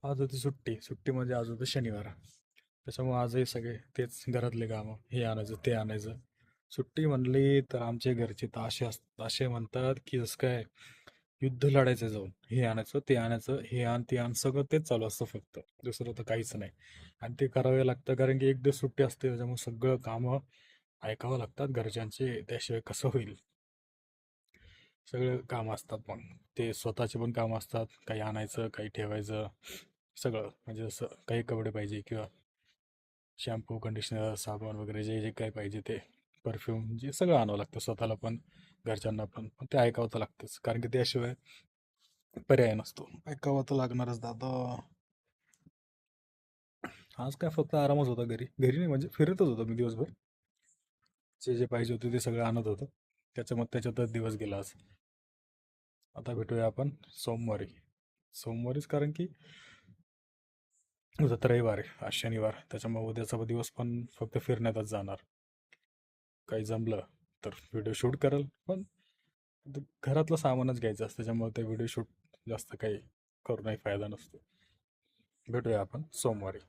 आज होती सुट्टी. सुट्टी म्हणजे आज होतं शनिवार. त्याच्यामुळे आजही सगळे तेच घरातले कामं. हे आणायचं, ते आणायचं. सुट्टी म्हणली तर आमच्या घरचे तर असे म्हणतात, की जसं काय युद्ध लढायचं जाऊन. हे आणायचं, ते आणायचं, हे आण, ते आण. सगळं तेच चालू असतं फक्त. दुसरं तर काहीच नाही. आणि ते करावे लागतं कारण की एक दिवस सुट्टी असते. त्याच्यामुळे सगळं कामं ऐकावं लागतात घरच्यांचे. त्याशिवाय कसं होईल? सगळे कामं असतात मग. ते स्वतःचे पण कामं असतात. काही आणायचं, काही ठेवायचं. सगळं म्हणजे जसं काही कपडे पाहिजे किंवा शॅम्पू, कंडिशनर, साबण वगैरे जे जे काही पाहिजे ते परफ्यूम जे सगळं आणावं लागतं स्वतःला पण घरच्यांना पण. पण ते ऐकावं तर लागतंच कारण की त्याशिवाय पर्याय नसतो. ऐकावं तर लागणारच दादा. आज काय फक्त आरामच होता घरी. घरी नाही म्हणजे फिरतच होतो मी दिवसभर. जे जे पाहिजे होते ते सगळं आणत होतो. त्याच्यातच दिवस गेला आज. आता भेटूया आपण सोमवारी. सोमवारीच कारण की उद्या तर रविवार आहे, आज शनिवार. त्याच्यामुळे उद्याचा दिवस पण फक्त फिरण्यातच जाणार. काही जमलं तर व्हिडिओ शूट करेल, पण घरातलं सामानच घ्यायचं असतं. त्याच्यामुळे ते व्हिडिओ शूट जास्त काही करूनही फायदा नसतो. भेटूया आपण सोमवारी.